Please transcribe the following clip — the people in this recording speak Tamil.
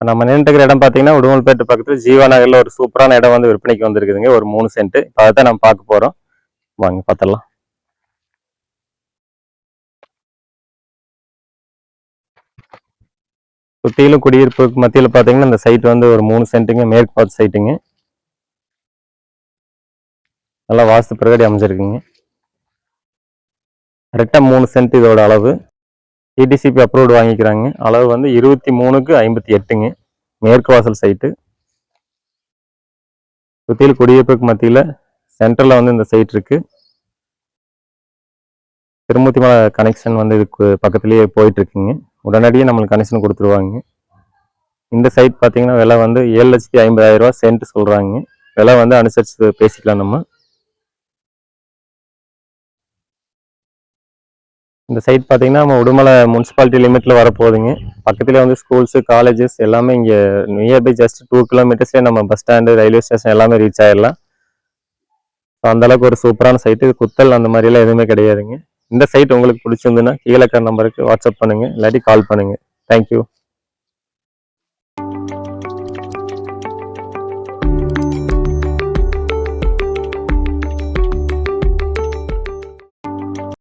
நம்ம நின்றுக்கிற இடம் பார்த்தீங்கன்னா உடுமல்பேட்டு பக்கத்தில் ஜீவா நகரில் ஒரு சூப்பரான இடம் வந்து விற்பனைக்கு வந்திருக்குதுங்க. ஒரு 3 சென்ட். இப்போ அதை தான் நம்ம பார்க்க போகிறோம். வாங்க பார்த்துடலாம். சுற்றிலும் குடியிருப்புக்கு மத்தியில் பார்த்தீங்கன்னா இந்த சைட் வந்து ஒரு 3 சென்ட்டுங்க. மேற்கு பார்த்து சைட்டுங்க. நல்லா வாஸ்து பிரகாரம் அமைஞ்சிருக்குங்க. கரெக்டாக 3 சென்ட் இதோட அளவு. டிடிசிபி அப்ரூவ்டு வாங்கிக்கிறாங்க. அளவு வந்து 23க்கு 58ங்க. மேற்கு வாசல் சைட்டு. சுற்றிலும் குடியிருப்புக்கு மத்தியில் சென்டரில் வந்து இந்த சைட் இருக்கு. திருமூர்த்தி மலை கனெக்ஷன் வந்து இதுக்கு பக்கத்துலேயே போயிட்டு இருக்குங்க. உடனடியே நம்மளுக்கு கனெக்ஷன் கொடுத்துருவாங்க. இந்த சைட் பார்த்தீங்கன்னா விலை வந்து 7,50,000 சென்ட் சொல்கிறாங்க. விலை வந்து அனுசரித்து பேசிக்கலாம் நம்ம. இந்த சைட் பார்த்தீங்கன்னா நம்ம உடுமலை முனிசிபாலிட்டி லிமிட்டில் வரப்போகுதுங்க. பக்கத்தில் வந்து ஸ்கூல்ஸு காலேஜஸ் எல்லாமே இங்கே நியர்பை ஜஸ்ட் 2 கிலோமீட்டர்ஸ்லேயே நம்ம பஸ் ஸ்டாண்டு ரயில்வே ஸ்டேஷன் எல்லாமே ரீச் ஆகிடலாம். அந்தளவுக்கு ஒரு சூப்பரான சைட்டு. குத்தல் அந்த மாதிரிலாம் எதுவுமே கிடையாதுங்க. இந்த சைட் உங்களுக்கு பிடிச்சிருந்துன்னா கீழே இருக்கிற நம்பருக்கு வாட்ஸ்அப் பண்ணுங்கள், இல்லாட்டி கால் பண்ணுங்கள். தேங்க்யூ.